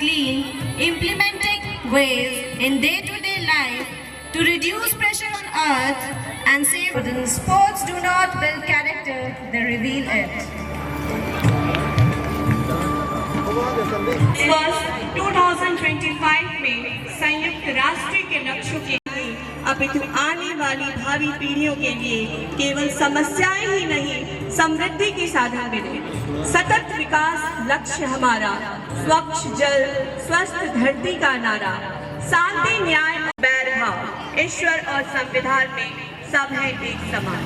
clean, implementing ways in day-to-day life to reduce pressure on earth and save. Sports do not build character, they reveal it. वर्ष 2025 में संयुक्त राष्ट्र के लक्ष्यों के लिए अपितु आने वाली भावी पीढ़ियों के लिए केवल समस्याएं ही नहीं समृद्धि की साधन मिले। सतत विकास लक्ष्य हमारा, स्वच्छ जल स्वस्थ धरती का नारा, शांति न्याय और बैरभाव, ईश्वर और संविधान में सब है एक समान।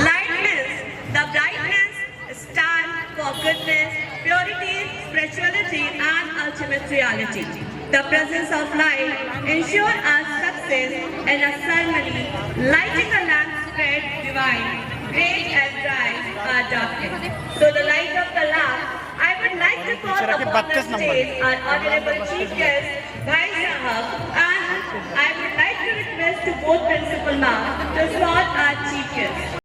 Lightness, the brightness, stand for goodness, purity, spirituality, and ultimate reality. The presence of light ensure our success in a ceremony, lighting a lamp spread divine, great and bright our darkness. So the light of the lamp, I would like to call upon the stage our honorable chief guest, Bhai Sahab, and I would like to request to both principal ma'am to escort our chief guest.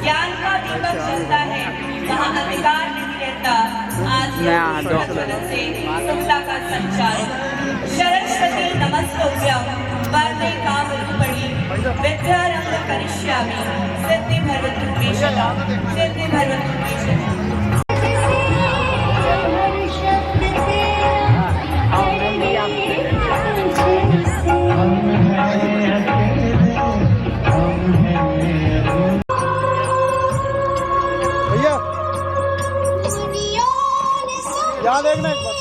ज्ञान का दीपक जलता है, वहाँ अंधकार नहीं रहता। आज से समता का संचार, सरस्वती नमस्तुभ्यं वरदे कामरूपिणी विद्यारंभ करिष्यामि सिद्धि भवतु मे सदा, सिद्धि भवतु मे सदा। याद देखना एक बार।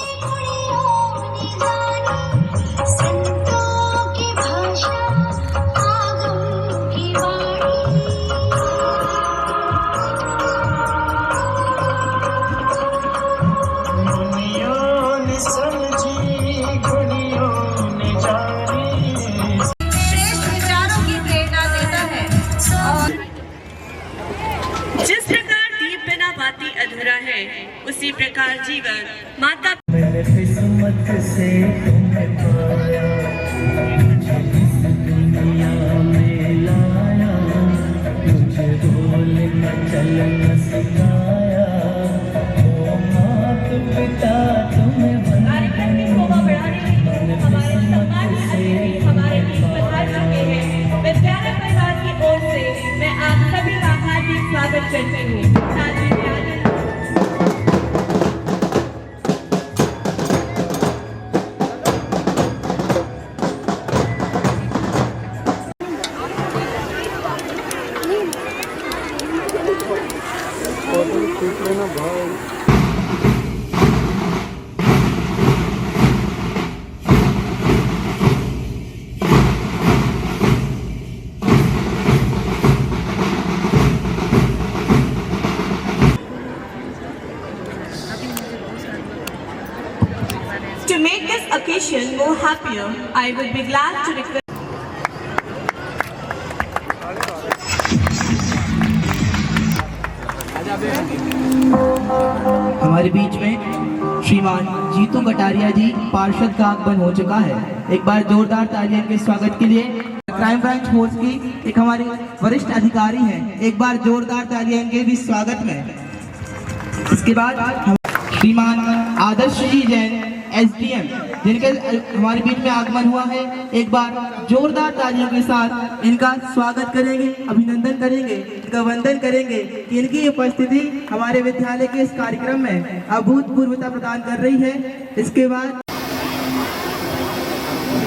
श्रेष्ठ विचारों की प्रेरणा देता है। जिस प्रकार दीप बिना बाती अधूरा है, उसी प्रकार जीवन माता मैंने किस्मत से तुम्हें पाया, मुझे इस दुनिया में लाया, मुझे बोलना चलना सिखाया, ओ मात पिता तुम्हें कार्यक्रम की शोभा बढ़ाने के लिए हमारे सम्मानित अतिथि हमारे बीच पधार चुके हैं। विद्यालय परिवार की ओर से मैं आप सभी का हार्दिक स्वागत करती हूँ। To make this occasion more happier, I would be glad to request हमारे बीच में श्रीमान जीतू कटारिया जी पार्षद का आगमन हो चुका है। एक बार जोरदार तालियां के स्वागत के लिए। क्राइम ब्रांच फोर्स की एक हमारे वरिष्ठ अधिकारी हैं, एक बार जोरदार तालियां इनके भी स्वागत में। इसके बाद श्रीमान आदर्श जी जैन SDM जिनके हमारे बीच में आगमन हुआ है, एक बार जोरदार तालियों के साथ इनका स्वागत करेंगे, अभिनंदन करेंगे, इनका वंदन करेंगे कि इनकी उपस्थिति हमारे विद्यालय के इस कार्यक्रम में अभूतपूर्वता प्रदान कर रही है। इसके बाद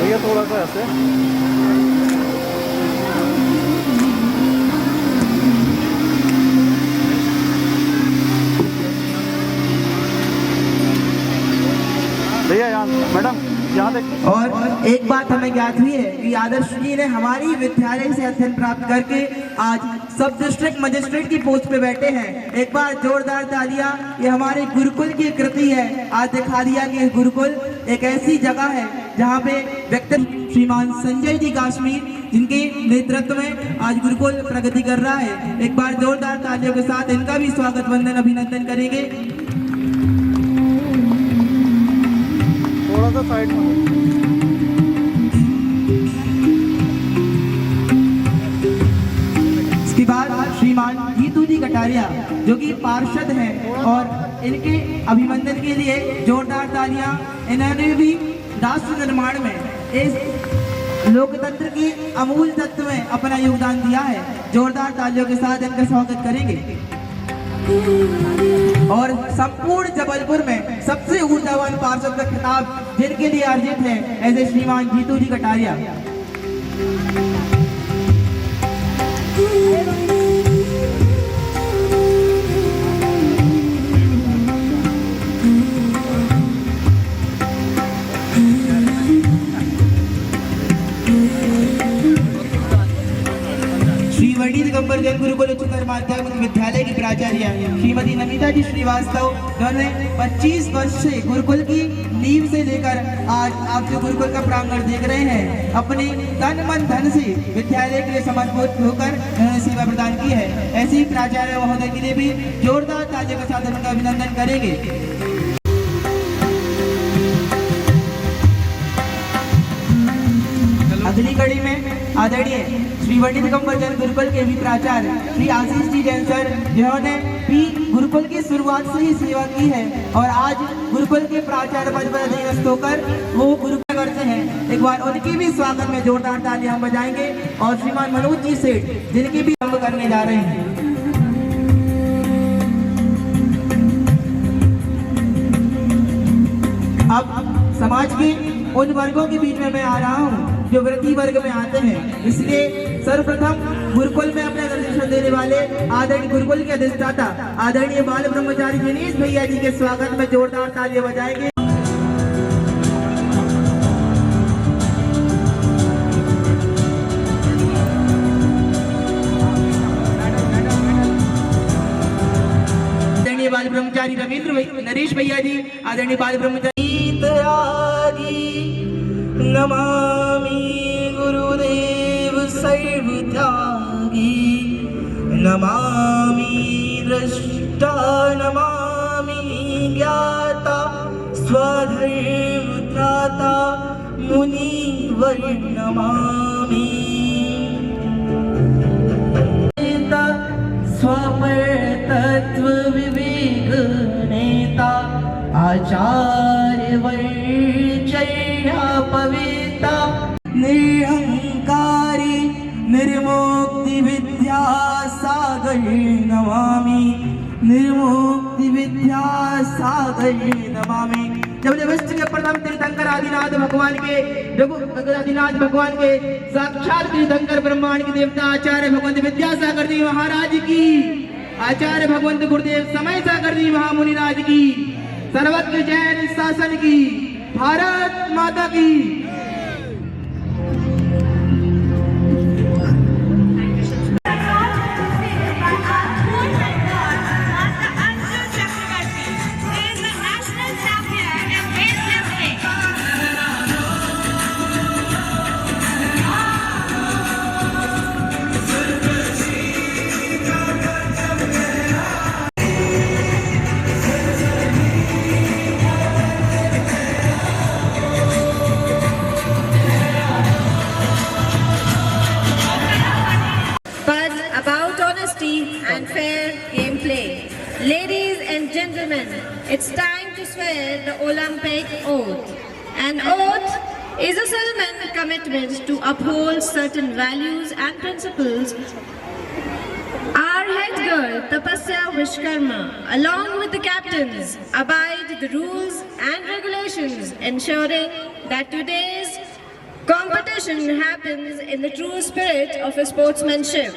भैया थोड़ा सा ऐसे भैया यहाँ मैडम यहाँ देख। और एक बात हमें ज्ञात हुई है कि आदर्श जी ने हमारी विद्यालय से अध्ययन प्राप्त करके आज सब डिस्ट्रिक्ट मजिस्ट्रेट की पोस्ट पे बैठे हैं। एक बार जोरदार तालियां। ये हमारे गुरुकुल की कृति है। आज दिखा दिया कि गुरुकुल एक ऐसी जगह है जहाँ पे व्यक्ति श्रीमान संजय जी काश्मीर, जिनके नेतृत्व में आज गुरुकुल प्रगति कर रहा है। एक बार जोरदार तालियों के साथ इनका भी स्वागत वंदन अभिनंदन करेंगे। थोड़ा सा साइड में। इसके बाद श्रीमान जीतू जी कटारिया जो कि पार्षद हैं, और इनके अभिनंदन के लिए जोरदार तालियां। इन्होंने भी राष्ट्र निर्माण में, इस लोकतंत्र की अमूल तत्व में अपना योगदान दिया है। जोरदार तालियों के साथ इनका स्वागत करेंगे। और संपूर्ण जबलपुर में सबसे ऊर्जावान पार्षद का खिताब जिनके लिए अर्जित है, ऐसे श्रीमान जीतू जी कटारिया। श्री दिगंबर जैन गुरुकुल उच्चतर माध्यमिक विद्यालय की प्राचार्य श्रीमती नमिता जी श्रीवास्तव, जिन्होंने 25 वर्ष से गुरुकुल की नींव से लेकर आज आप जो गुरुकुल का प्रांगण देख रहे हैं, अपने तन मन धन से विद्यालय के लिए समर्पित होकर उन्होंने सेवा प्रदान की है। ऐसे ही प्राचार्य महोदय के लिए भी जोरदार तालियों के साथ उनका अभिनंदन करेंगे। अगली कड़ी में आदरणीय श्री वडी दिगंबर जैन गुरुकुल के भी प्राचार्य श्री आशीष जी जैन सर, जिन्होंने भी गुरुकुल की शुरुआत से ही सेवा की है और आज गुरुकुल के प्राचार्य पद पर अधीनस्थ होकर वो गुरुकुल करते हैं। एक बार उनकी भी स्वागत में जोरदार तालियां हम बजाएंगे। और श्रीमान मनोज जी सेठ, जिनकी भी हम करने जा रहे हैं। अब समाज के उन वर्गों के बीच में मैं आ रहा हूँ जो वृत्ति वर्ग में आते हैं, इसलिए सर्वप्रथम गुरुकुल में अपने दर्शन देने वाले आदरणीय गुरुकुल के अधिष्ठाता आदरणीय बाल ब्रह्मचारी दिनेश भैया जी के स्वागत में जोरदार तालियां बजाएंगे। आदरणीय बाल ब्रह्मचारी रविंद्र नरेश भैया जी, आदरणीय बाल ब्रह्मचारी नमामि गुरुदेव सर्वत्यागी, नमामि दृष्टा, नमामि ज्ञाता, स्वधर्म त्राता, मुनिवर नमामि। स्वपर तत्व विवेक नेता, आचार्य वर्चर्या पविता, निरहंकारी निर्मुक्ति विद्या सागर नमामि, निर्मुक्ति विद्या सागर नमामि। जब विश्व के प्रथम तीर्थंकर आदिनाथ भगवान के साक्षात तीर्थंकर ब्रह्मांड के देवता आचार्य भगवंत विद्यासागर जी महाराज की, आचार्य भगवंत गुरुदेव समय सागर जी महामुनिराज की, सर्वत्र जैन शासन की, भारत माता की। And fair gameplay. Ladies and gentlemen, it's time to swear the Olympic oath. An oath is a solemn commitment to uphold certain values and principles. Our head girl, Tapasya Vishkarma, along with the captains, abide the rules and regulations, ensuring that today's competition happens in the true spirit of a sportsmanship.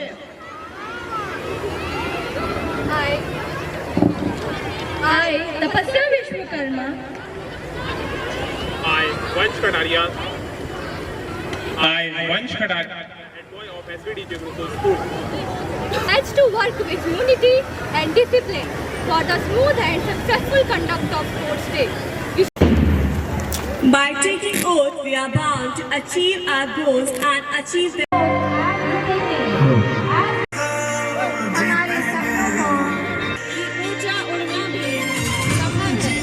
I, Tapasya Vishkarma. Vansh Kataria. I, Vansh Kataria, head boy of SVDJ Group of Schools, has to work with unity and discipline for the smooth and successful conduct of sports day. By taking oath, we are bound to achieve our goals and achieve them. हमारे सपनों को ऊंचा उड़ना भी संभव है।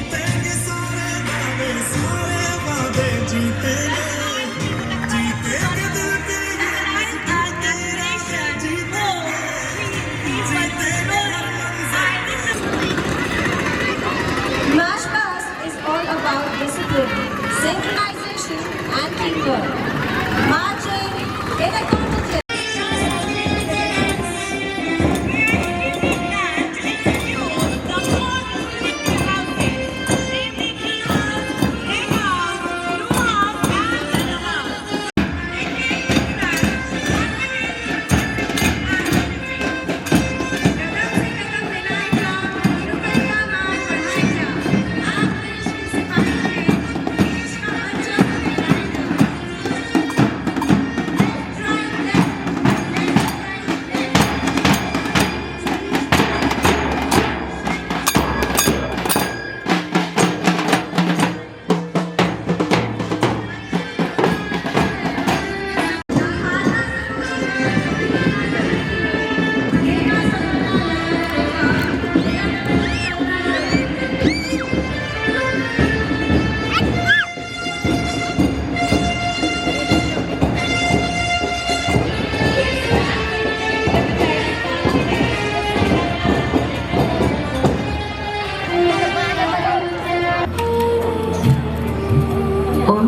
March past is all about discipline, synchronization and teamwork. Marching in a competition.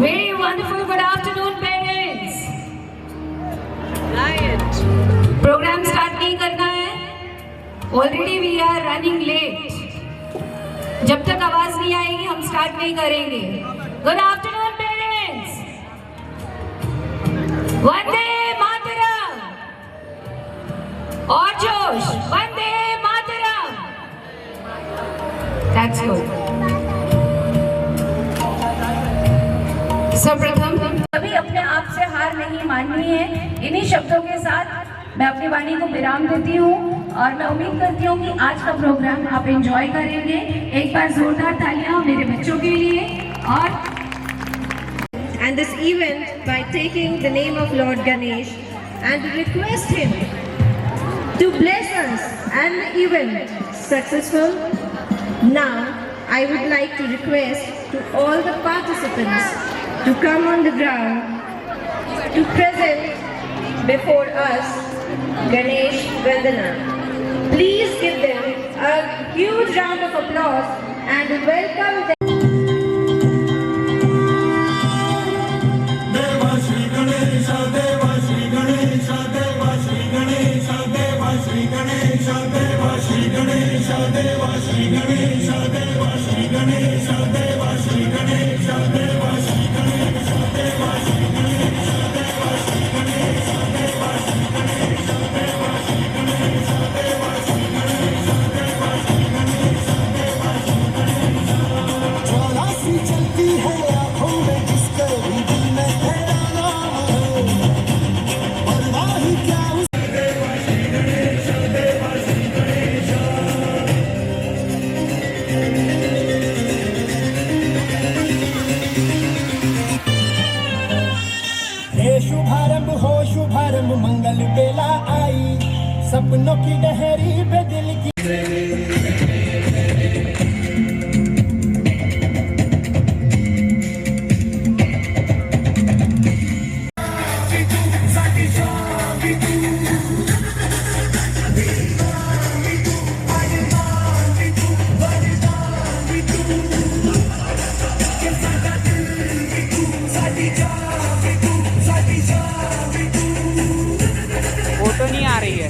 Very wonderful good afternoon parents. Program start नहीं करना है, already we are running late. जब तक आवाज नहीं आएगी हम स्टार्ट नहीं करेंगे। गुड आफ्टरनून पेरेंट्स, वंदे मातरम, और जोश, वंदे मातरम। That's good. सर्वप्रथम कभी अपने आप से हार नहीं माननी है। इन्हीं शब्दों के साथ मैं अपनी वाणी को विराम देती हूँ और मैं उम्मीद करती हूँ कि आज का प्रोग्राम आप एंजॉय करेंगे। एक बार जोरदार तालियां मेरे बच्चों के लिए। और And this event by taking the name of Lord Ganesh and request him to bless us and the event successful. Now I would like to request to all the participants to come on the ground to present before us Ganesh Vandana. Please give them a huge round of applause and welcome them. शुभारंभ हो शुभारंभ मंगल बेला आई, सपनों की डहरी पे दिल की photo नहीं आ रही है।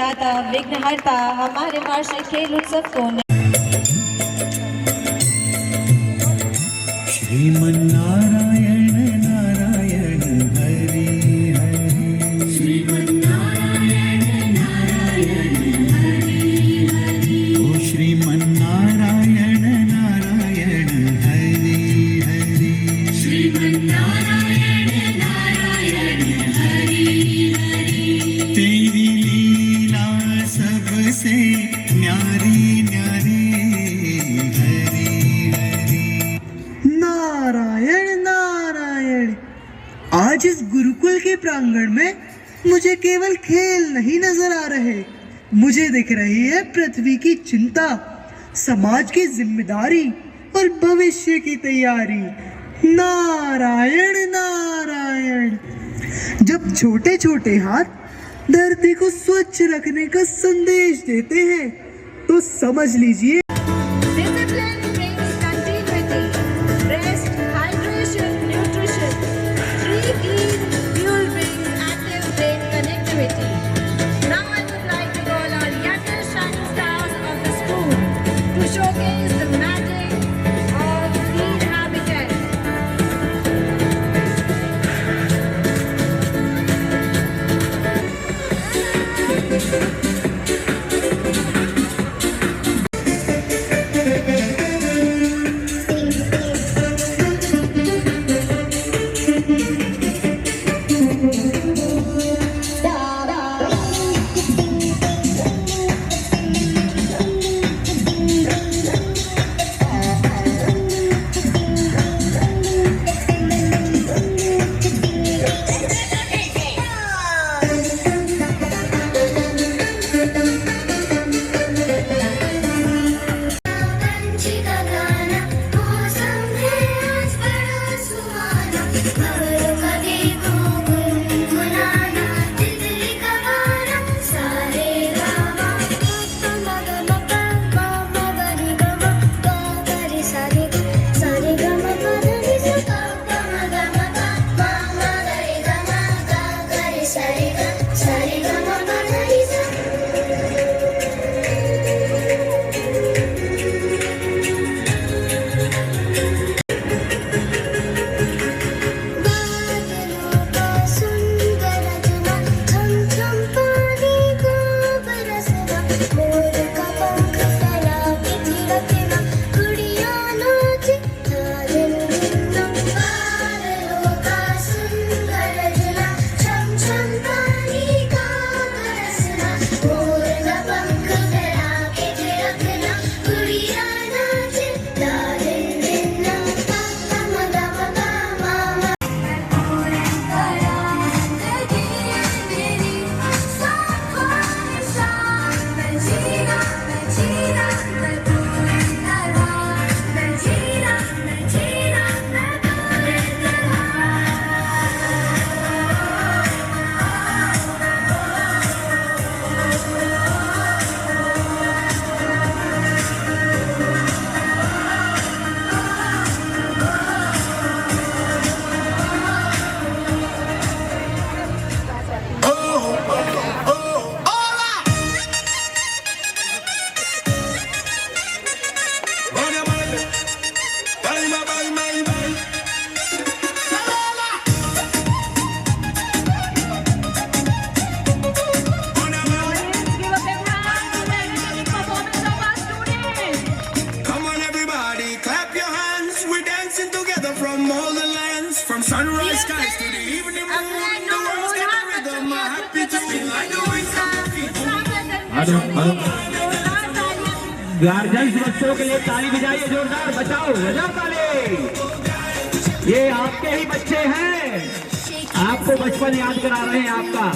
दाता विघ्नहर्ता हमारे वार्षिक खेल उत्सव को श्रीमन्नारायण नारायण हरि हरि श्रीमन्नारायण नारायण हरि हरि ओ श्रीमन्नारायण नारायण हरि हरि श्रीमन्नारायण नारायण हरि हरि तेरी लीला सबसे न्यारी न्यारी हरि हरि नारायण नारायण। आज इस गुरुकुल के प्रांगण में मुझे केवल खेल नहीं नजर आ रहे, मुझे दिख रही है पृथ्वी की चिंता, समाज की जिम्मेदारी और भविष्य की तैयारी। नारायण नारायण। जब छोटे छोटे हाथ धरती को स्वच्छ रखने का संदेश देते हैं तो समझ लीजिए Discipline brings continuity. Rest, hydration, nutrition. 3 clean fuel brings active brain connectivity. Now I would like to call our youngest shining stars of the school to showcase the magic of green habitat. from all the lands, from sunrise skies to the evening moon. The world's got a rhythm, I'm happy to feel like the winds of the people. Guardians बच्चों के लिए ताली बजाइए जोरदार, बचाओ बजाओ ताली। ये आपके ही बच्चे हैं, आपको बचपन याद करा रहे हैं आपका।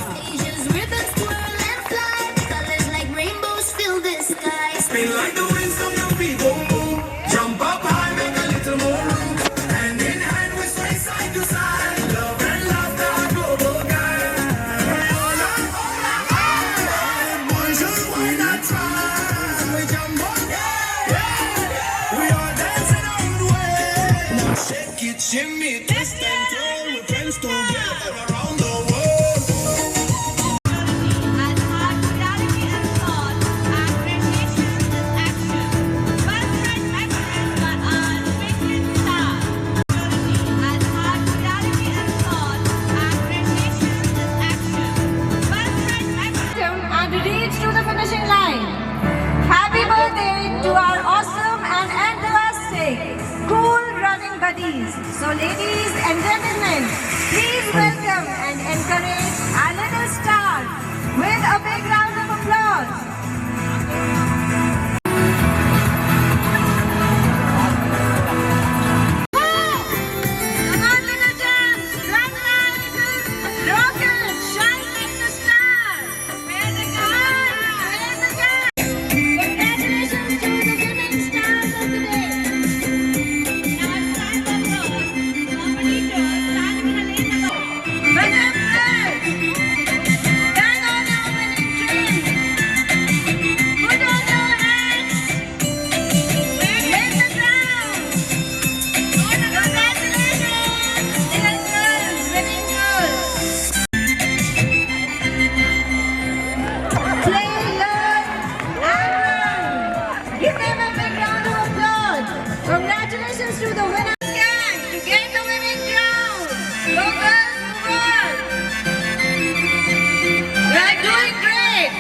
Feel like the winds of the people. Jump up high, make a little more room. Hand in hand, we sway side to side. Love and laughter, our global guide. All right, boys, just why not try? We jump up, yeah. We all dancing on the way. Now shake it, shimmy, twist and twirl. We're friends together around the world. And our reality ladies and gentlemen, please welcome and encourage our little star with a big round of applause. Come on, little gems, run like rocket, shine like the star. Where the gun? Where the gun? Congratulations to the winning stars of the day. Now it's time for applause. Competitors standing in a lane above. Madam Bird, turn on your winning train. Put on your hats. Hit the ground. Congratulations, little girls, winning girls. Play, learn, and run. Give them a big round of applause. Congratulations to the winners gang to get the winning crown. Go girls, move on. You are doing great.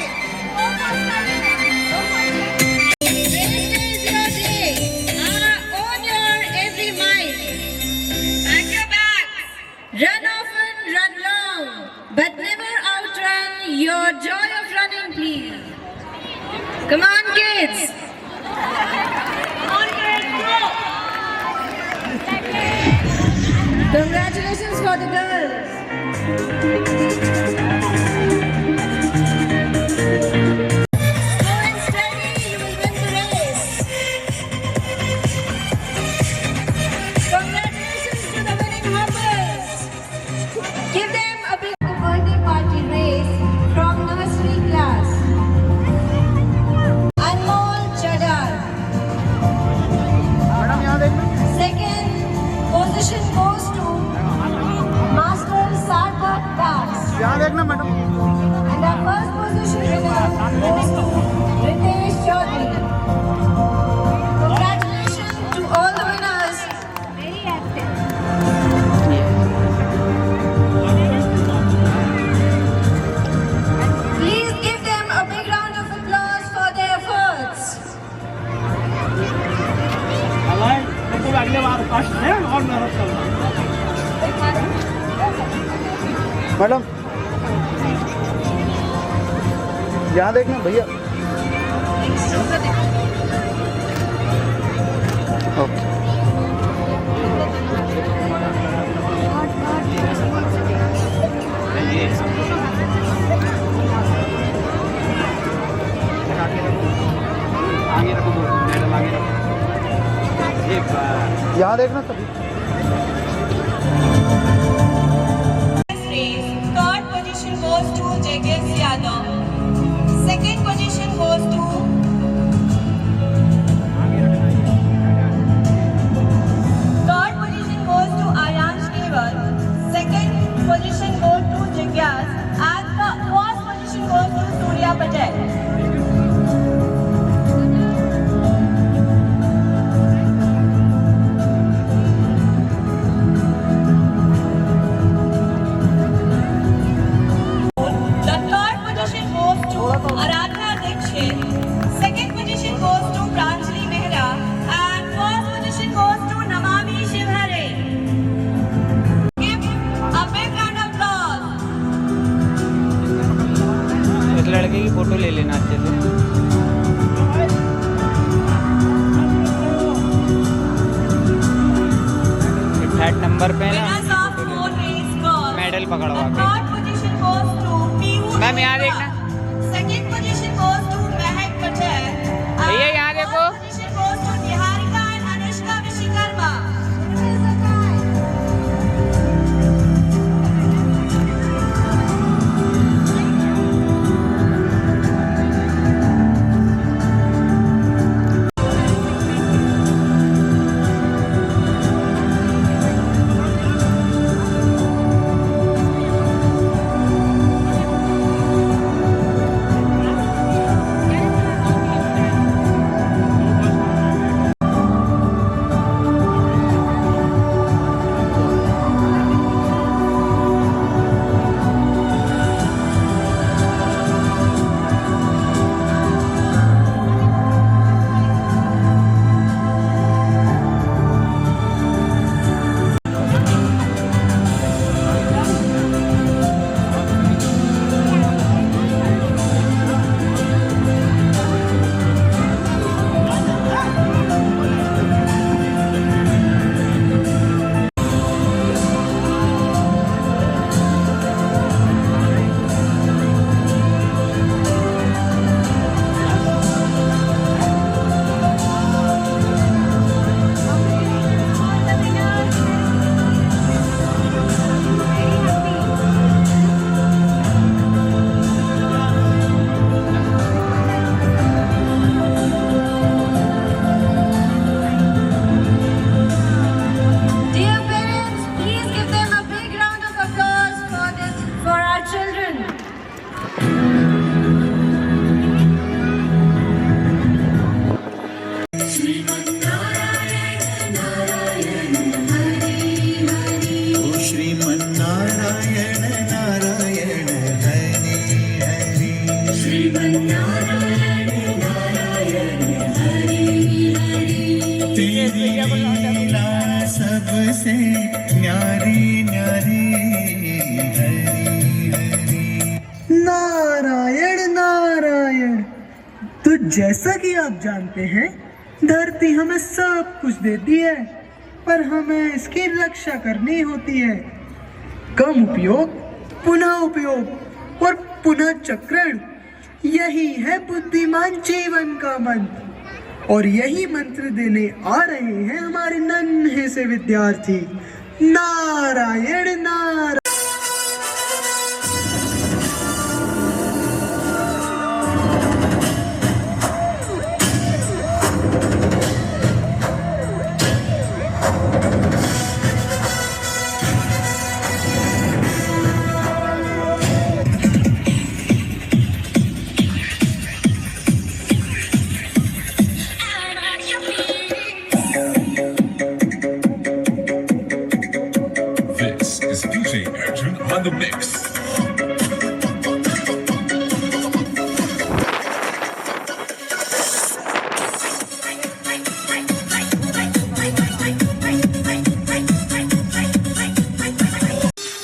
This is your day. Own your every mile. Pack your bags. Run often, run long, but never outrun your joy of running, please. Come on, kids. On kids, go. Congratulations for the girls. Slow and steady, you will win the race. Congratulations to the winning hoppers. Give them a big birthday party race from nursery class. Anmol Chadar. Madam यहाँ देखना Second position goes to Master Sarthak Das. यहाँ देखना madam And our first position winner goes to Ritesh Chaudhary. Congratulations to all the winners. Very active. Please give them a big round of applause for their efforts. अगले बार first है और मेहनत करना madam यहाँ देखना भैया ओके आगे रखो मैडम आगे रखो यहाँ देखना सभी Third position goes to J.K.S. Yadav. Second position goes to Ayansh Newell. Second position goes to Jigyas. And the fourth position goes to Surya Patel. The third position goes to Aradhana Dixit. Second position goes to Pranjali Mehra. And first position goes to Namami Shivhare. Give a big round of applause. इस लड़के की photo ले लेना अच्छे से third number पे ना Winners of 4 race girls. Medal पकड़वा The के third position goes to Piyush ma'am यहाँ Gupta. देखना Second position goes to Mehak Patel. भैया यहाँ देखो First position goes to Niharika and Anushka Vishwakarma. जैसा कि आप जानते हैं, धरती हमें सब कुछ देती है, पर हमें इसकी रक्षा करनी होती है। कम उपयोग, पुनः उपयोग और पुनः चक्रण, यही है बुद्धिमान जीवन का मंत्र। और यही मंत्र देने आ रहे हैं हमारे नन्हे से विद्यार्थी। Narayan Narayan. This is DJ Arjun on the mix.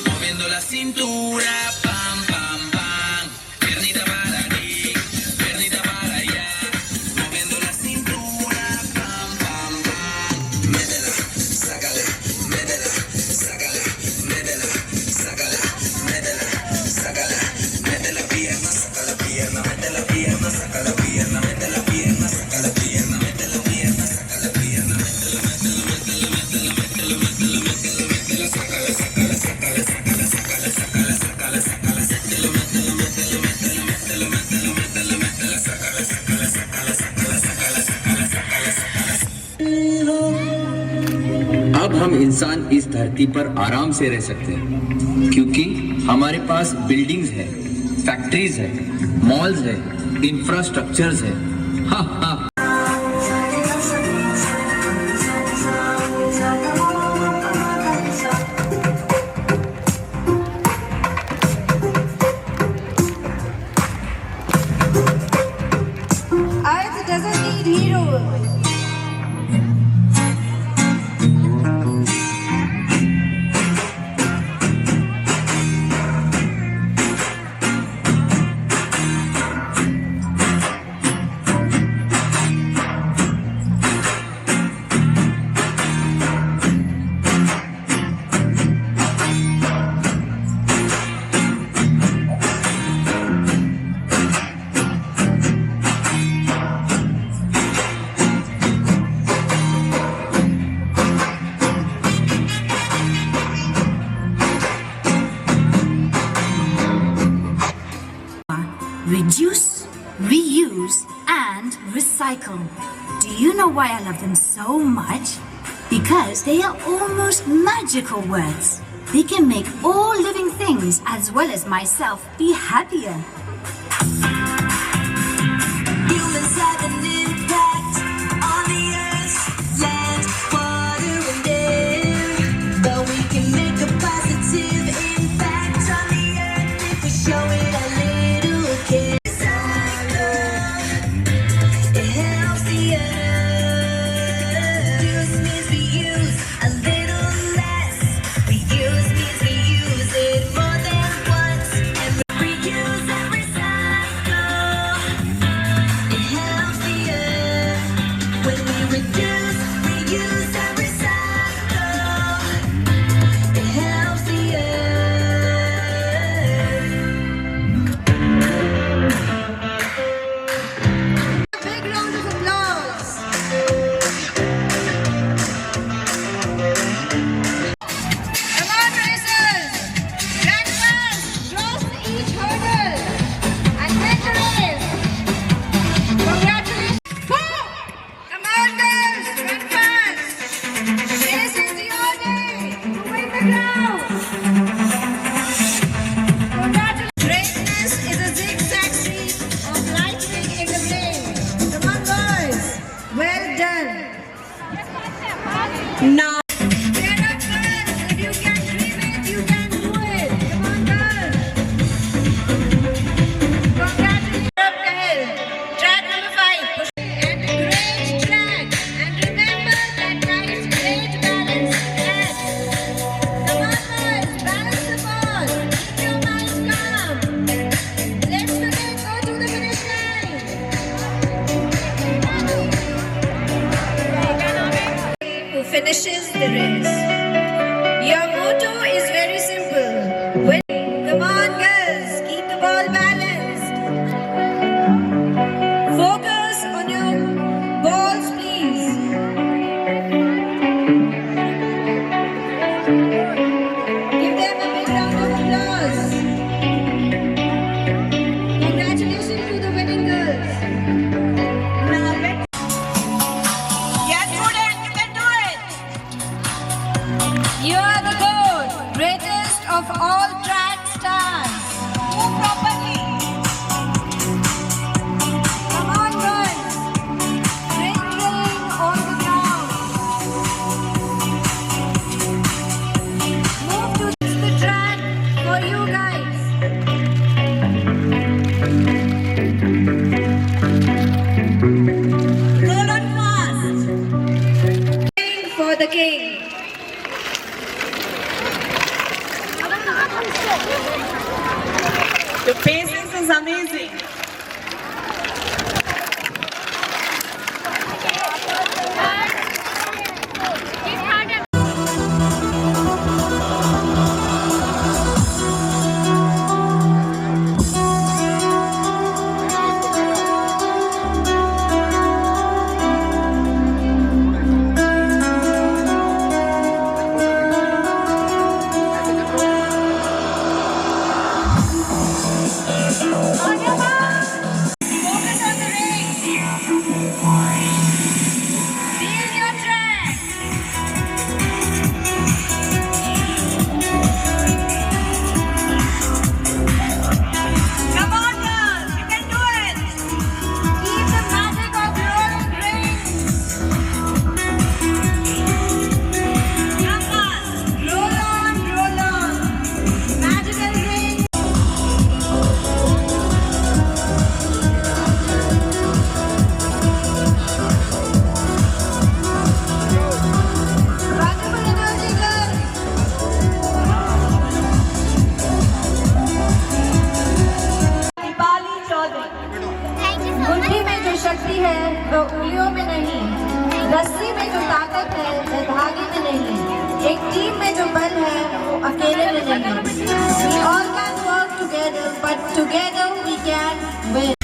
Moviendo la cintura, pam, pam, pam. Piernita para aquí, piernita para allá. Moviendo la cintura, pam, pam, pam. Métela, sácale, métela, sácale, métela, sácale, métela, sácale, mete la pierna, saca la pierna, mete la pierna, saca la pierna, mete la pierna, saca la pierna, mete la pierna, saca la pierna, métela, métela, métela, métela, métela, métela, métela, métela, sácala, sácala, sácala, sácala, sácala, sácala, sácala, sácala, métela, métela, métela, métela, métela, métela, métela, métela, sácala, sácala, sácala, sácala, sácala, sácala, sácala, sácala। अब हम इंसान इस धरती पर आराम से रह सकते हैं, क्योंकि हमारे पास बिल्डिंग्स है, फैक्ट्रीज है, मॉल्स है, इंफ्रास्ट्रक्चर्स है। हाँ हाँ। Earth doesn't need heroes. Reduce, reuse, and recycle. Do you know why I love them so much? Because they are almost magical words. They can make all living things, as well as myself, be happier. Humans have an impact on the earth, land, water, and air. But we can make a positive impact on the earth if we show it a little care. It helps the earth. Use means we use a little less. Reuse means we use it more than once. And reuse and recycle. It helps the earth when we reduce, reuse, and recycle. It helps the Big round of applause. Come on, racers. Run fast. Cross each hurdle. And make the race. Congratulations. Woo! Come on, girls. Run fast. This is your day to win the ground. Congratulations. Greatness is a zigzag street of lightning in the flame. Come on, boys. Well done. Now, Get up, girls. If you can dream it, you can do it. Come on, girls. Congratulations. Up ahead. Track number 5. Push and a great track. And remember that life's great balance. Yes. Come on, Come on, girls, keep the ball balanced. Focus on your balls, please. Give them a big round of applause. Congratulations to the winning girls. Yes, student, you can do it. You are the GOAT, greatest of all track stars. Move properly. Come on, girls. Great drilling on the ground. Move to the track for you guys. Roll on fast. For the king. Your patience is amazing. Come on, girls, you can do it. Keep the magic of rolling rings. Come on. Roll on. Magical rings. Wonderful energy, girls. Deepali Chaudhary. बुद्धि में जो शक्ति है वो उंगलियों में नहीं, रस्सी में जो ताकत है वो धागे में नहीं, एक टीम में जो बल है वो अकेले में नहीं. We all can work together, but together we can win.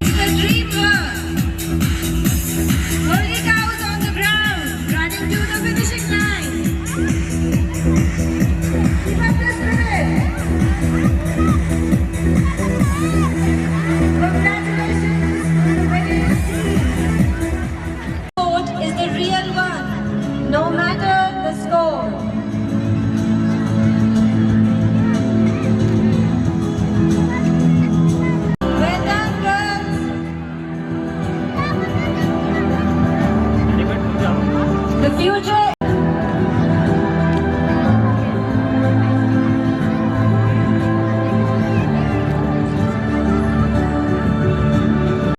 It's the dream work. Holy cows on the ground, running to the finishing line. Keep up the spirit. Congratulations to the winning team. Sport is the real one, no matter the score. Well done, girls. The future.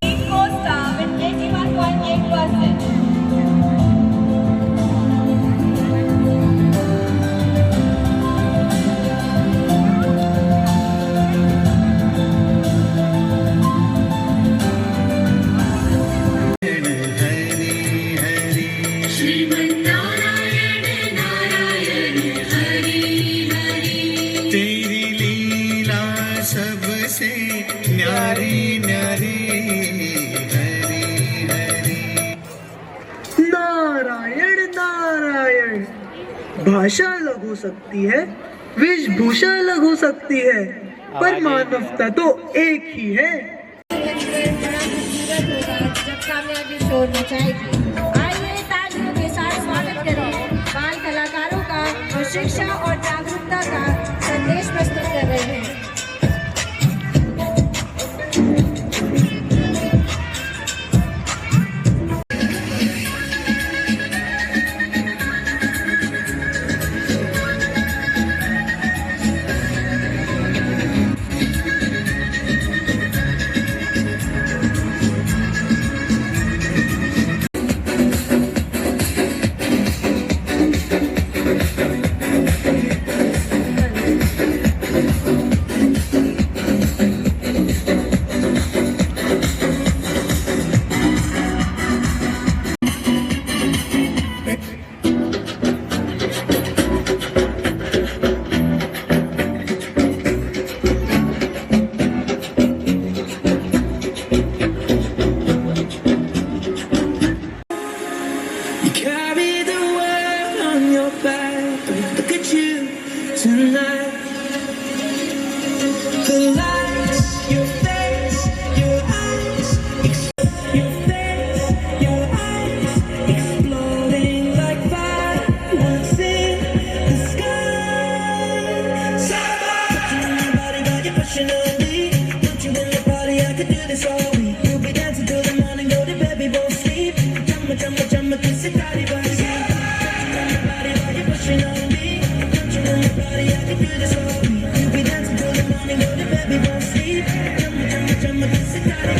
Team Costa with 81.8%. तेरी लीला सबसे न्यारी न्यारी हरी हरी. नारायण नारायण. भाषा अलग हो सकती है, वेशभूषा अलग हो सकती है, पर मानवता तो एक ही है. बड़ा खूबसूरत होगा जब कामयाबी शोर मचाएगी. आइए तालियों के साथ स्वागत करें बाल कलाकारों का और शिक्षा और जागरूकता का संदेश प्रस्तुत कर रहे हैं. the lights, your face, your eyes, your face, your eyes, exploding like fireworks in the sky. Touching my body, got you pushing on me. Put you in the party, I could do this all week. You'll be dancing till the morning, go to bed, we won't sleep. Chumma, chumma, chumma, kiss it, body, body. Touching my body, got you pushing on me. Put you in the party, I could do this all week. You'll be dancing till the morning, go to bed, we won't sleep. Chumma, chumma, chumma, kiss it, body,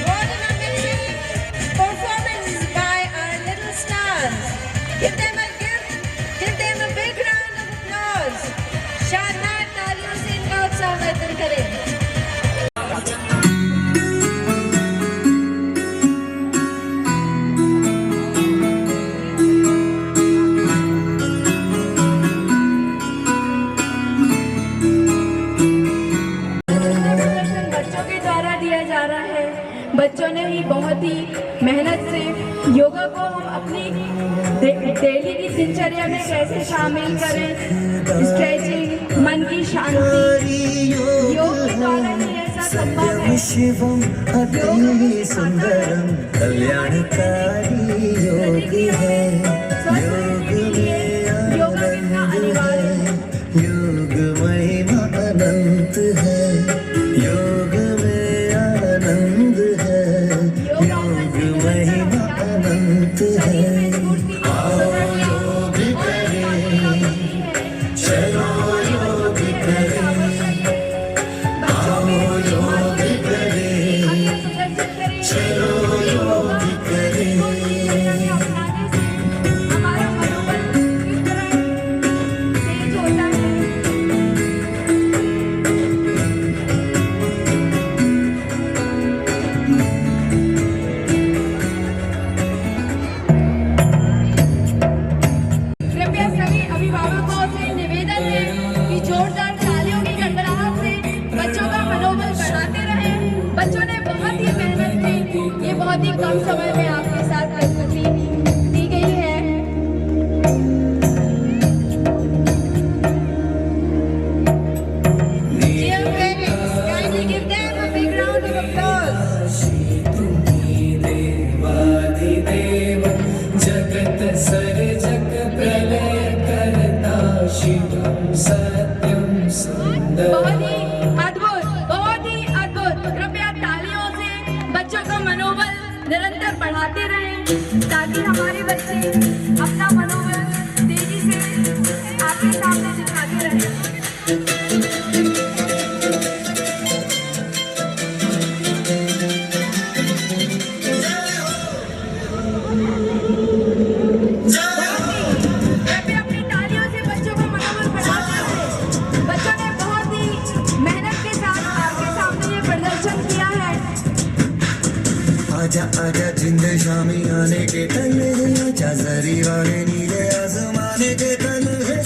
What an amazing performance by our little stars. Give them a gift. Give them a big round of applause. शानदार तालियों से इनका उत्साह वर्धन करें. प्रदर्शन बच्चों के द्वारा दिया जा रहा है. बच्चों ने ही बहुत ही मेहनत से योगा को हम अपनी डेली की दिनचर्या में कैसे शामिल करें. स्ट्रेचिंग, मन की शांति, योग के द्वारा ही ऐसा संभव है. शिवम अति सुंदरम कल्याणकारी योग है. योग में योगा कितना अनिवार्य है. योग महिमा अनंत है. योग में आनंद है. योग महिमा अनंत है. आओ योग करें, चलो योग करें. आओ योग करें, चलो योग करें. हमारा मनोबल किस तरह तेज होता है. कृपया सभी अभिभावकों से निवेदन है कि जोरदार तालियों की गड़गड़ाहट से बच्चों का मनोबल बढ़ाते रहें. बच्चों ने बहुत ही मेहनत की. ये बहुत ही कम समय में आपके साथ प्रस्तुति दी गई है. Dear parents, kindly give them a big round of applause. देवाधिदेव जगत सर्जक प्रलय करता शिवम सत्यम सुंदर. बहुत ही अद्भुत. कृपया तालियों से बच्चों का मनोबल निरंतर बढ़ाते रहें ताकि हमारे बच्चे अपना मनोबल तेजी से आपके सामने दिखाते रहें. कृपया अपनी तालियों से बच्चों का मनोबल बढ़ाते रहें. बच्चों ने बहुत ही मेहनत के साथ आपके सामने ये प्रदर्शन किया है. आजा आजा जिंद शामी आने के तन है. आजा जरी वाले नीले आसमाने के तन है.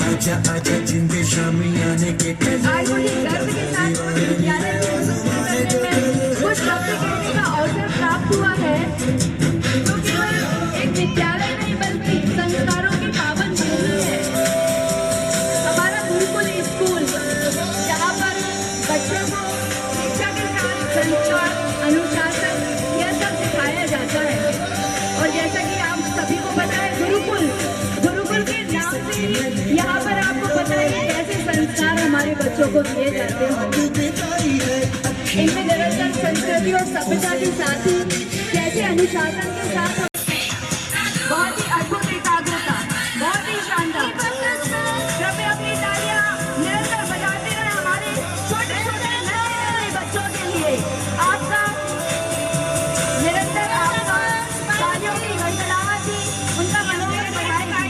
आजा आजा जिंद शामी आने के तन है. आज मुझे गर्व के साथ विद्यालय में कुछ शब्द कहने का अवसर प्राप्त हुआ है जो केवल एक विद्यालय नहीं बल्कि संस्कारों की पावन भूमि है. हमारा गुरुकुल स्कूल जहाँ पर बच्चों को शिक्षा के साथ संस्कार, अनुशासन यह सब सिखाया जाता है. और जैसा कि आप सभी को पता है गुरुकुल के नाम से ही यहाँ पर आपको पता है कि कैसे संस्कार हमारे बच्चों को दिए जाते हैं. इनमें दरअसल संस्कृति और सभ्यता के साथ ही कैसे अनुशासन के साथ बहुत ही अद्भुत एकाग्रता, बहुत ही शानदार. कृपया अपनी तालियां निरंतर बजाते रहे हमारे छोटे छोटे नए बच्चों के लिए. आपका निरंतर आपका तालियों की गड़गड़ाहट ही उनका मनोबल बढ़ाएगा.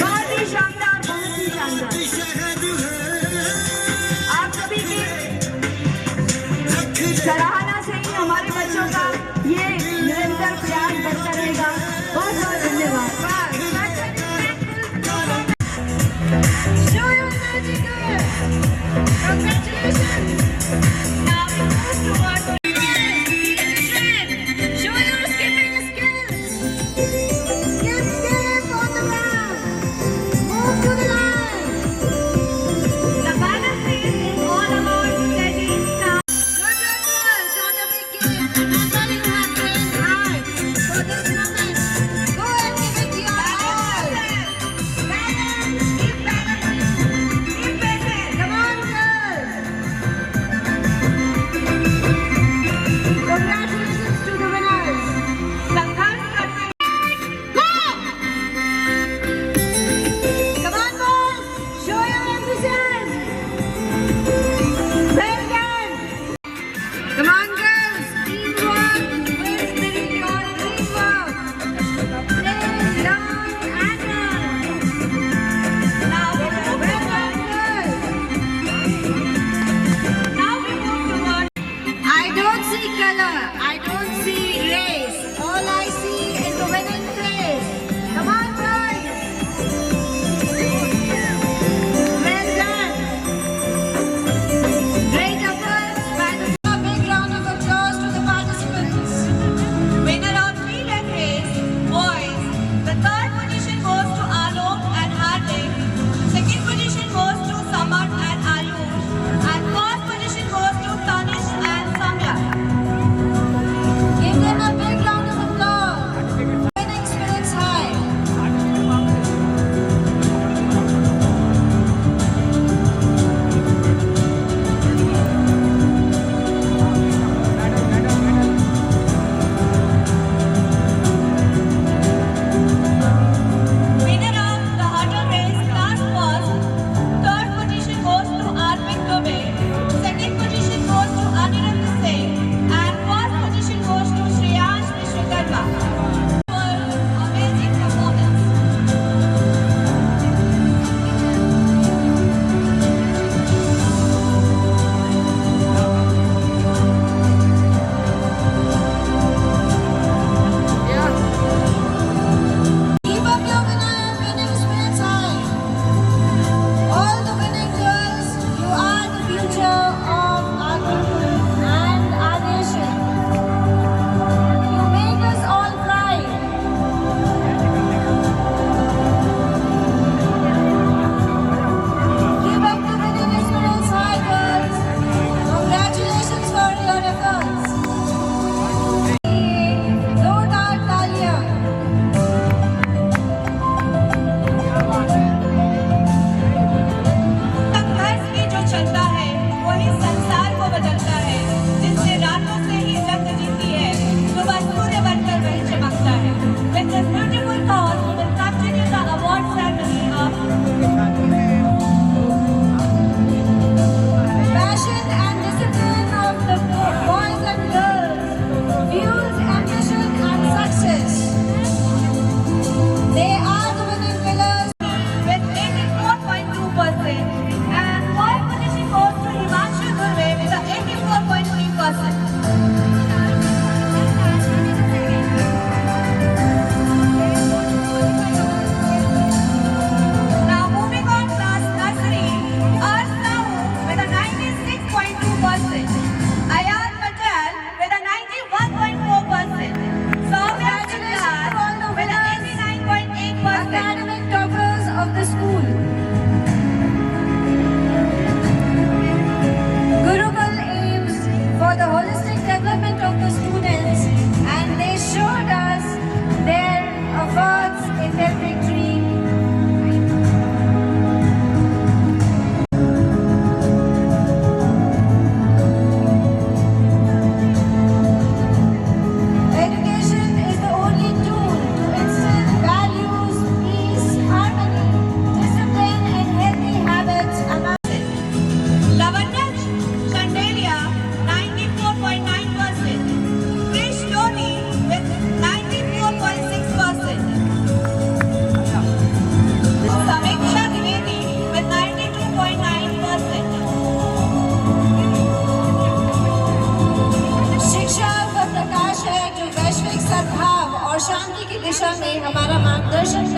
बहुत ही शानदार, बहुत ही शानदार. आप सभी के सराहना से ही हमारे बच्चों का ये निरंतर प्रयास बढ़ता रहेगा। बहुत बहुत धन्यवाद। Show your magic girl. Congratulations. Now we move towards the show your skipping skills. Skip, skip on the ground. Move to the line. The balance race is all about steady start. Good luck, girls, on the big game. Remember, you have trained hard for this moment. Go and give it your all. Balance, keep balancing. Keep balancing. Come on, girls.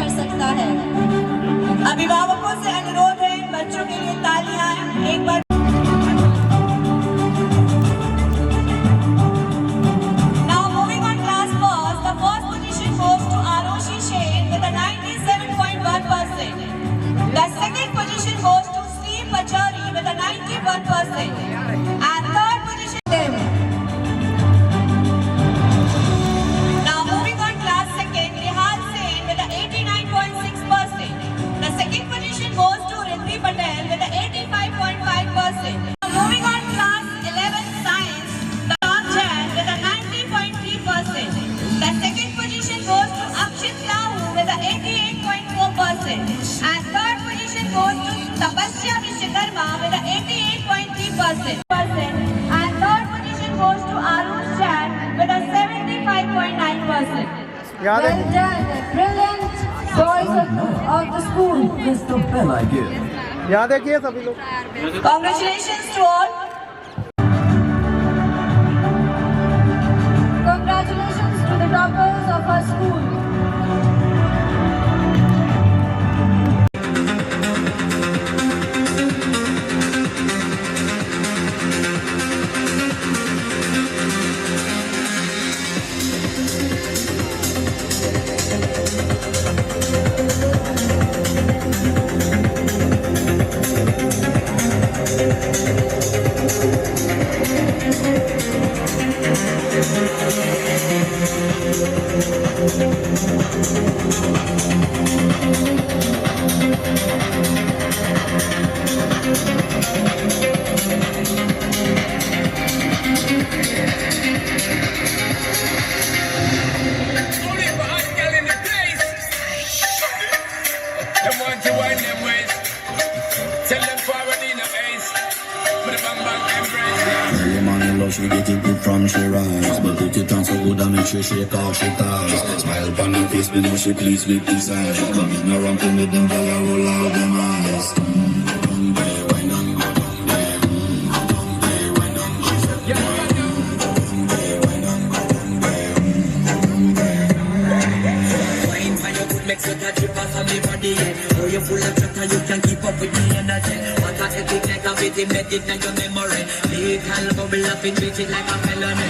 कर सकता है। अभिभावकों से अनुरोध है बच्चों के लिए तालियां एक बार। Now moving on class first, the first position goes to Arushi Shane with a 97.1%. The second position goes to Steve Pachari with a 91%. And third position them. Now moving on class second, Nihal Sen with a 89.6%. The second position goes to Riddhi Patel with a 85.5%. Now moving on class 11 science, Tom Jan with a 90.3%. The second position goes to Akshit Lahu with a 88.4%. And third position goes to Tapasya Vishwakarma with a 88.3%. And third position goes to Arush Jan with a 75.9%. Well done, brilliant boys of the school. यहाँ देखिए सभी लोग। Congratulations to all. Congratulations to the toppers of our school. She get it good from she rise, but put it on so good I make sure she call she ties. Smile upon her face, we know she pleased with this eyes. She coming around to me, them girl roll out them eyes. Down there, why not go down there? Down there, why not go down there? Down there, why not go down there? Down there. Wine for your good makes you touch it off of me body. Oh, you're full of chatter, you can keep up with the energy. What a epic like a bit embedded in your memory. Little bubble up in treat it like a felony.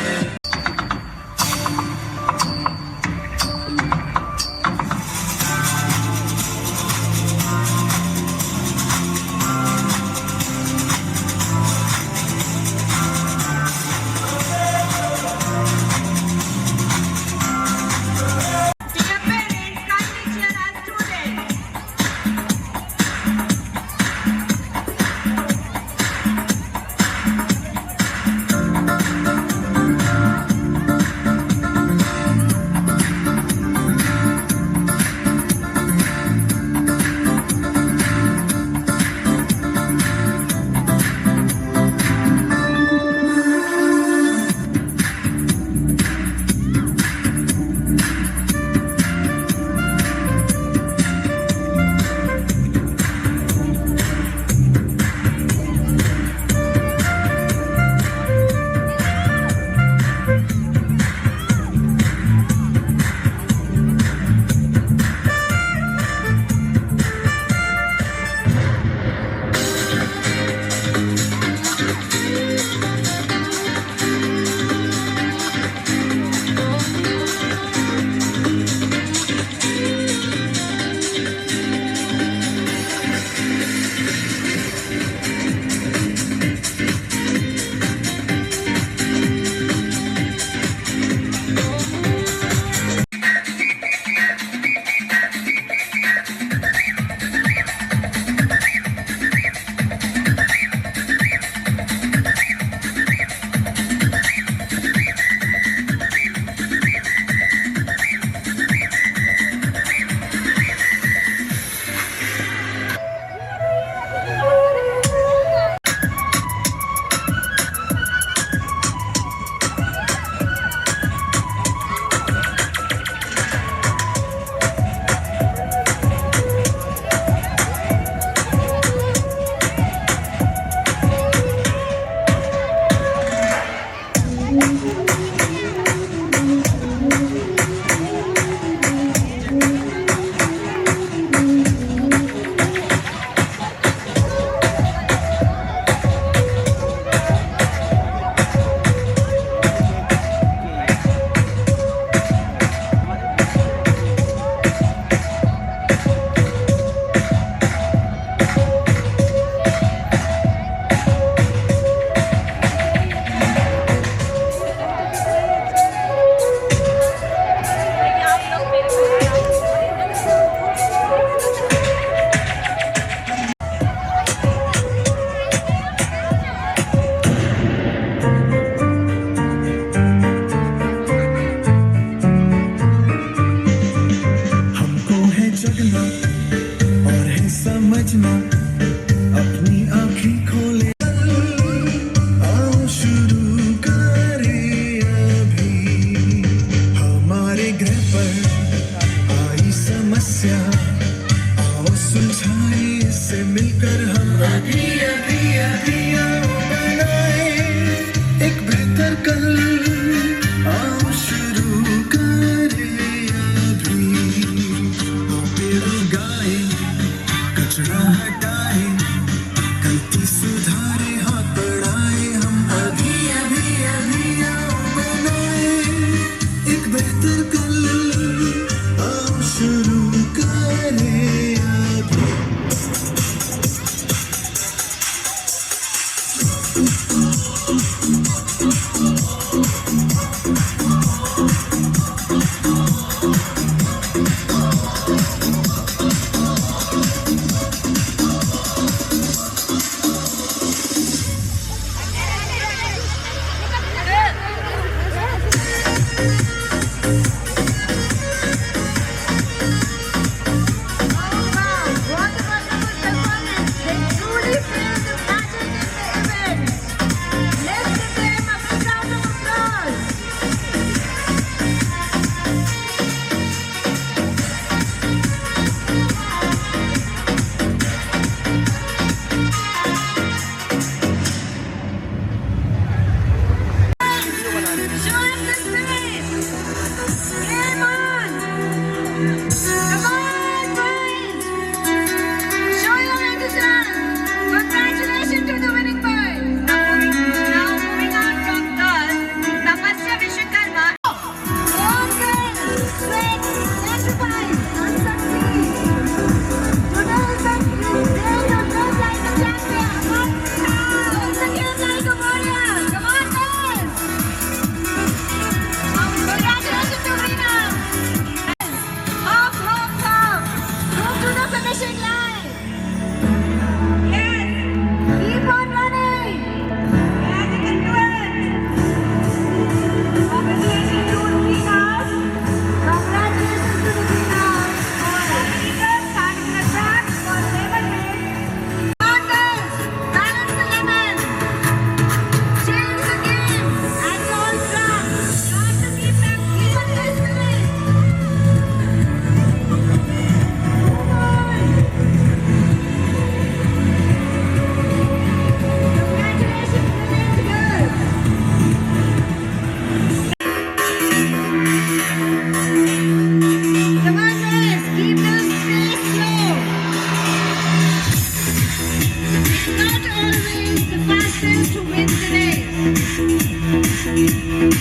You can't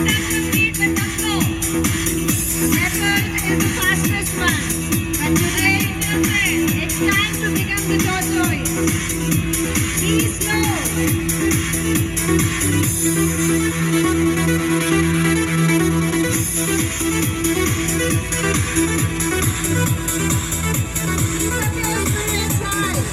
touch your feet with the floor. Effort is the fastest one. But today, children, it's time to become the tortoise. Be slow. Keep up your spirits high.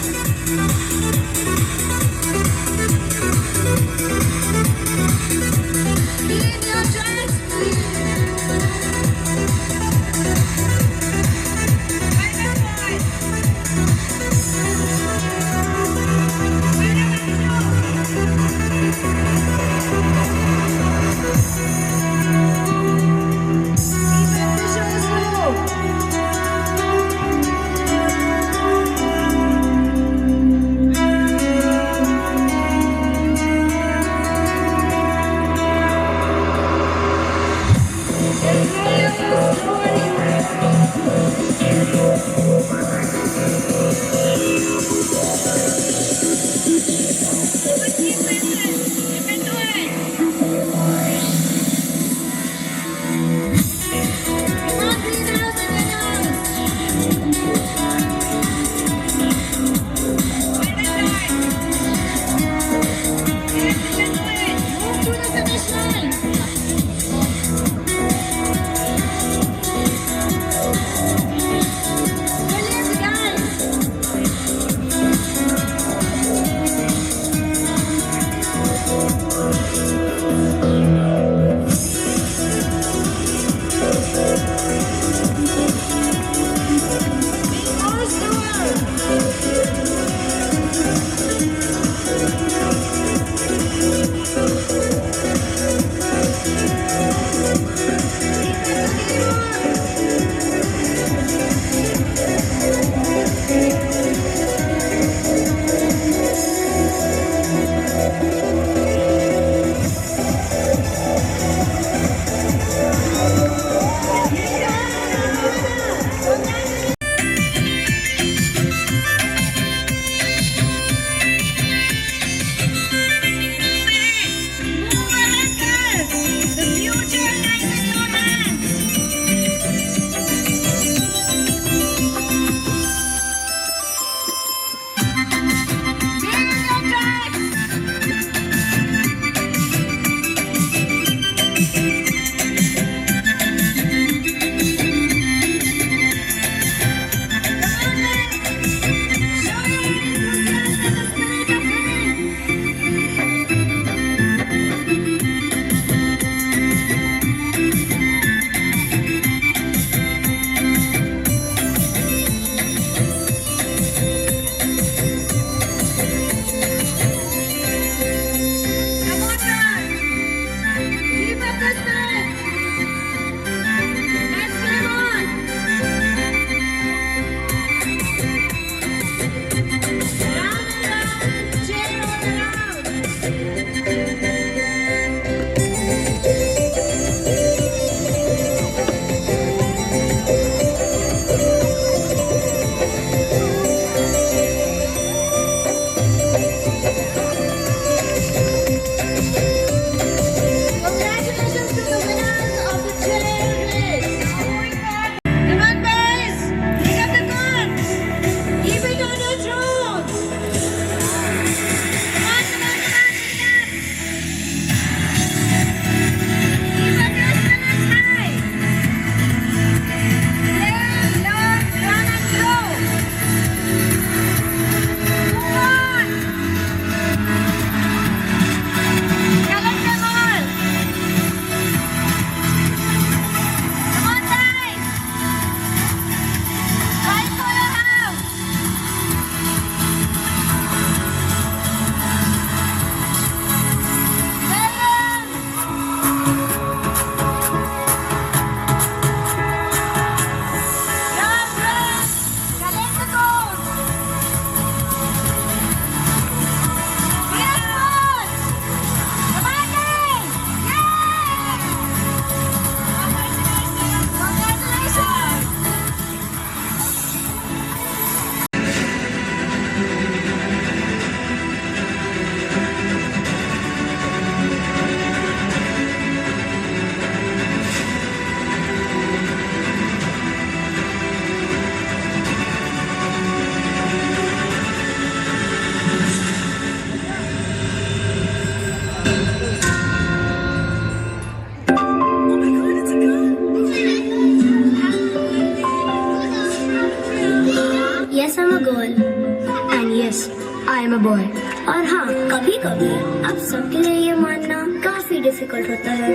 Yes I am a boy. और हाँ, कभी कभी अब सबके लिए ये मानना काफी डिफिकल्ट होता है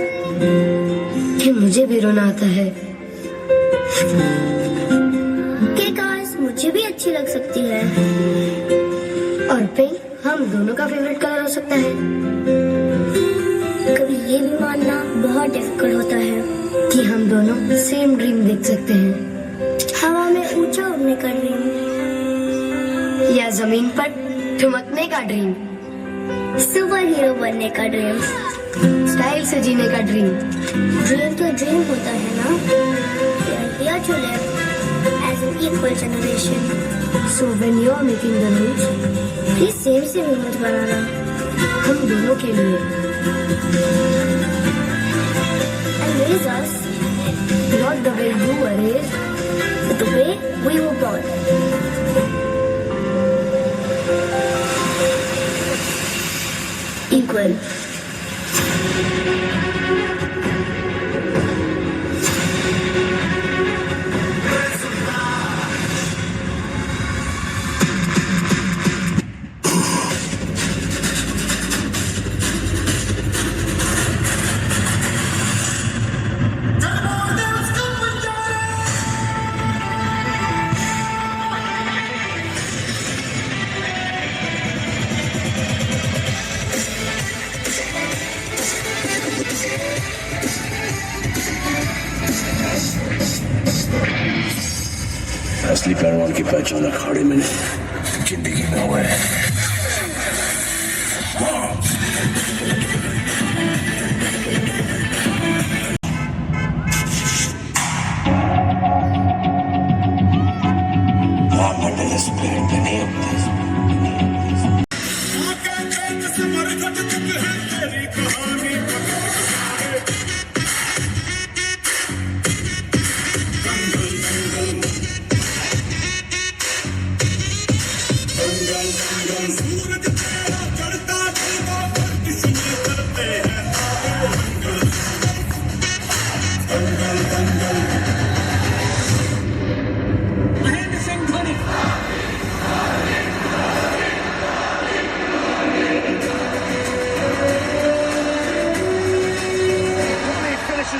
कि मुझे भी रोना आता है। कि गाइस मुझे भी अच्छी लग सकती है और पिंक हम दोनों का फेवरेट कलर हो सकता है। कभी ये भी मानना बहुत डिफिकल्ट होता है कि हम दोनों सेम ड्रीम देख सकते हैं। हवा में ऊंचा उड़ने का ड्रीम या जमीन पर ठुमकने का ड्रीम, सुपर हीरो बनने का ड्रीम, स्टाइल से जीने का ड्रीम। ड्रीम तो ड्रीम होता है ना। या to live as an equal generation. So when you are making the rules, please same rules बनाना हम दोनों के लिए। And raise us not the way you were raised, but the way we were born. Equal. असली पहलवान की पहचान अखाड़े में नहीं, जिंदगी में हुआ है।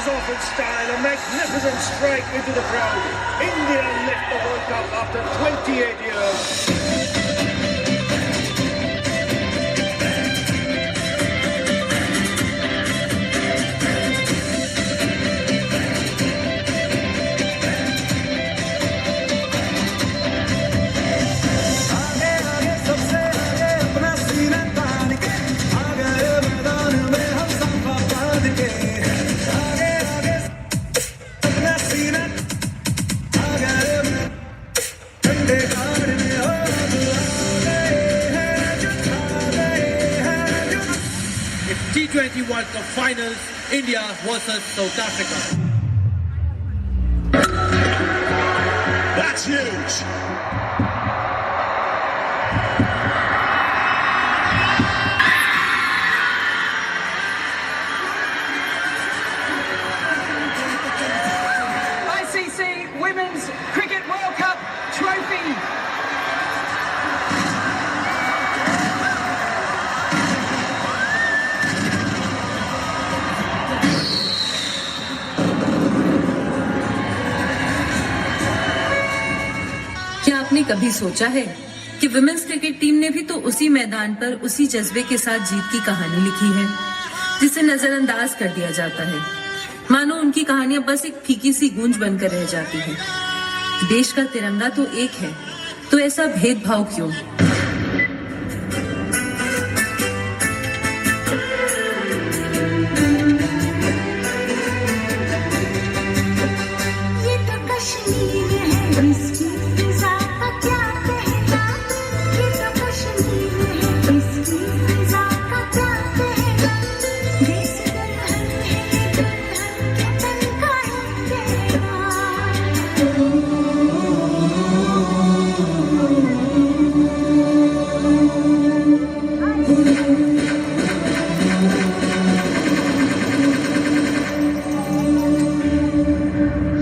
Off in style, a magnificent strike into the crowd. India lift the World Cup after 28 years. T20 World Cup Finals, India versus South Africa. That's huge. ICC Women's Cricket World Cup Trophy. क्या आपने कभी सोचा है कि women's cricket team ने भी तो उसी मैदान पर उसी जज्बे के साथ जीत की कहानी लिखी है जिसे नजरअंदाज कर दिया जाता है, मानो उनकी कहानियां बस एक फीकी सी गूंज बनकर रह जाती है। देश का तिरंगा तो एक है, तो ऐसा भेदभाव क्यों?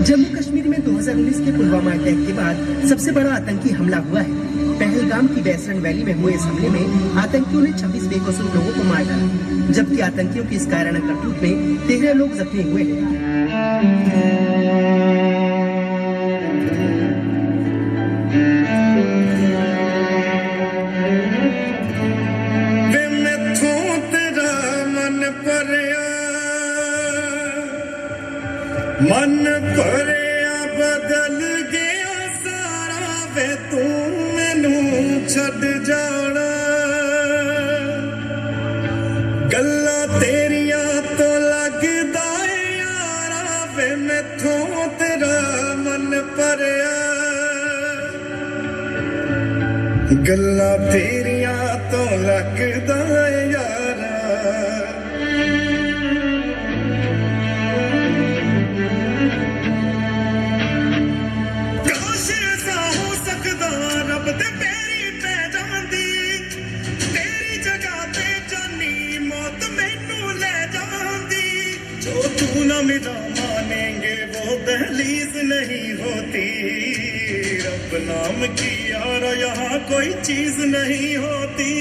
जम्मू कश्मीर में 2019 के पुलवामा अटैक के बाद सबसे बड़ा आतंकी हमला हुआ है। पहलगाम की वेस्टर्न वैली में हुए इस हमले में आतंकियों ने 26 बेकसूर लोगों को मार डाला, जबकि आतंकियों की इस कायराना करतूत में 13 लोग जख्मी हुए हैं। मन भरिया बदल गया सारा वे तू मैनू छड़ जाना गल्ला तेरिया तो लगदा यारा वे मैथों तेरा मन भरिया गल्ला तेरिया तो लगदा यारा ना मिला मानेंगे वो दहलीज नहीं होती रब नाम की यार यहाँ कोई चीज नहीं होती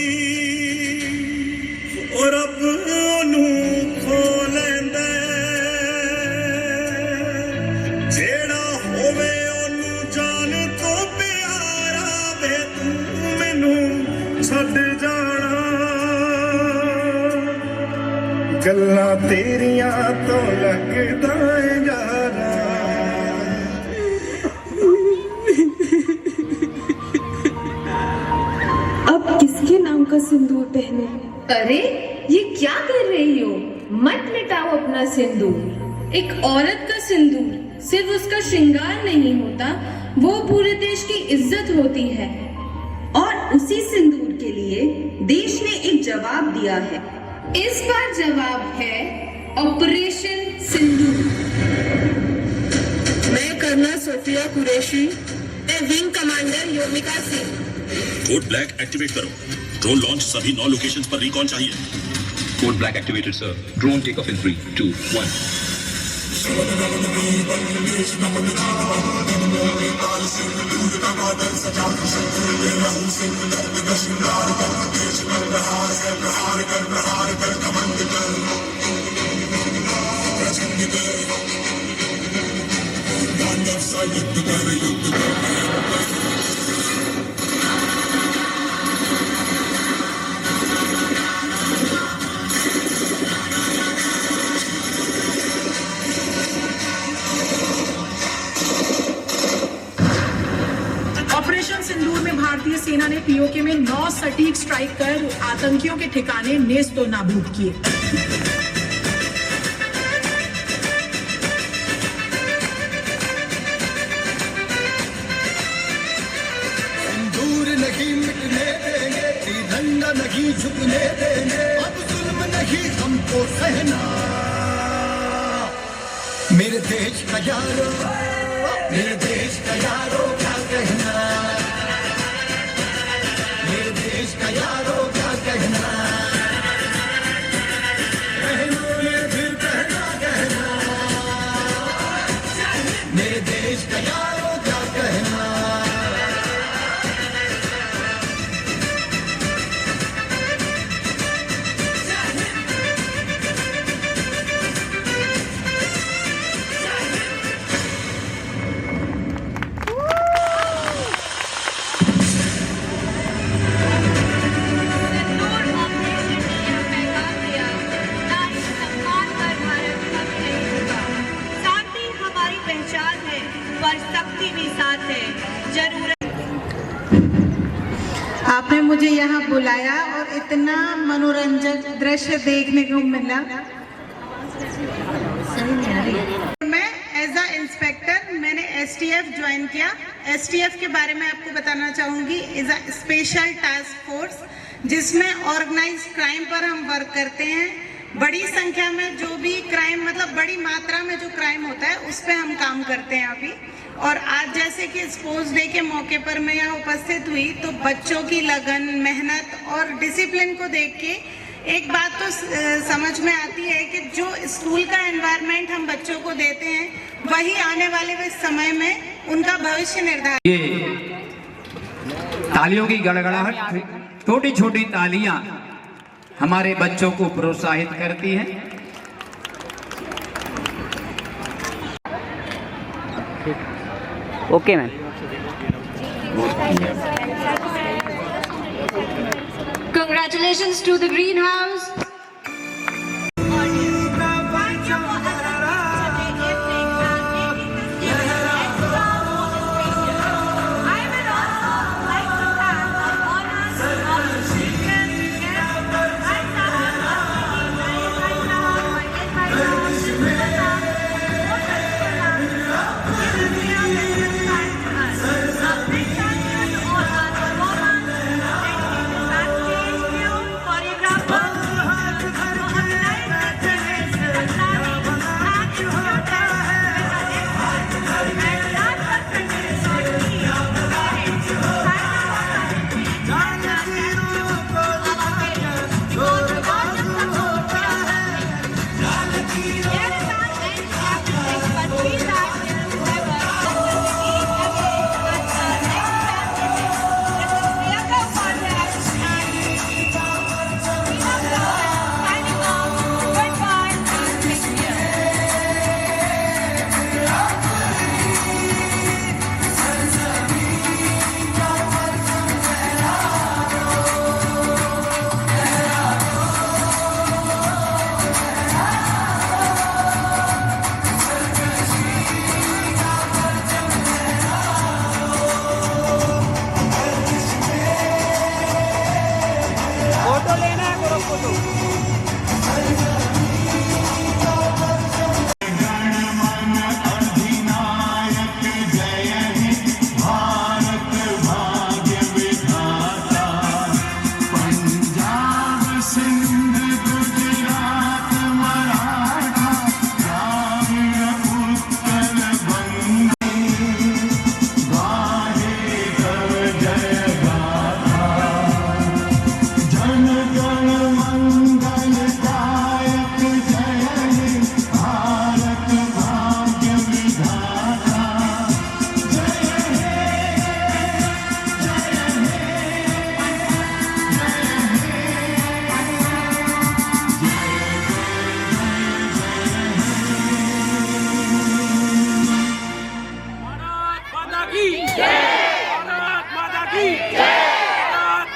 और अब ओनू खो लेंदे जेड़ा होवे ओनू जान तो प्यारा वे तू मैनू छड़ जाना गल्ला तेरिया तो लगदा यारा अब किसके नाम का सिंदूर पहने? अरे ये क्या कर रही हो? मत मिटाओ अपना सिंदूर। एक औरत का सिंदूर सिर्फ उसका श्रृंगार नहीं होता, वो पूरे देश की इज्जत होती है। और उसी सिंदूर के लिए देश ने एक जवाब दिया है। इस बार जवाब है ऑपरेशन सिंदूर। मैं colonel Sofia Qureshi, wing commander Vyomika Singh. Code black activate करो। ड्रोन लॉन्च सभी 9 लोकेशंस पर रिकॉन चाहिए। Code black activated sir. Drone take off in 3, 2, 1। Operation Sindoor में भारतीय सेना ने पीओके में 9 सटीक स्ट्राइक कर आतंकियों के ठिकाने नेस्तो नाबूद किए। सिंदूर नहीं मिटने देंगे, झंडा नहीं झुकने देंगे, अब जुल्म नहीं हमको सहना। मेरे देश का यारो, मेरे देश का यारो क्या कहना, मेरे देश का यारो क्या कहना, बहनों ने फिर कहना कहना, मेरे देश का यारो क्या कहना। आपने मुझे यहाँ बुलाया और इतना मनोरंजक दृश्य देखने को मिला। मैं एज अ इंस्पेक्टर मैंने एसटीएफ ज्वाइन किया। एसटीएफ के बारे में आपको बताना चाहूँगी। Is a special task force जिसमें ऑर्गेनाइज क्राइम पर हम वर्क करते हैं। बड़ी संख्या में जो भी क्राइम मतलब बड़ी मात्रा में जो क्राइम होता है उस पर हम काम करते हैं अभी। और आज जैसे कि स्पोर्ट्स डे के मौके पर मैं यहाँ उपस्थित हुई तो बच्चों की लगन, मेहनत और डिसिप्लिन को देख के एक बात तो समझ में आती है कि जो स्कूल का एनवायरनमेंट हम बच्चों को देते हैं वही आने वाले समय में उनका भविष्य निर्धारित। तालियों की गड़गड़ाहट, छोटी छोटी तालियां हमारे बच्चों को प्रोत्साहित करती हैं। Okay ma'am. Congratulations to the greenhouse.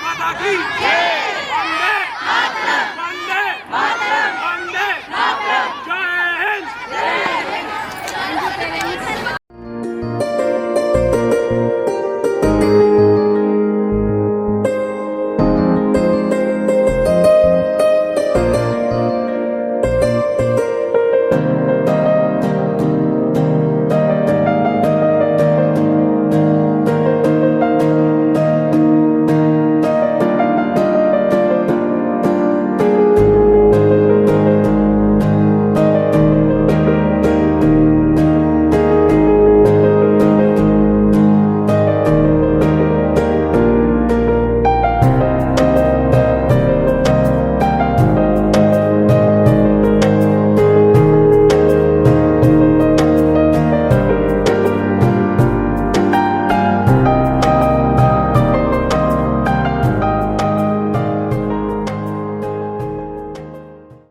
Matai ki jai!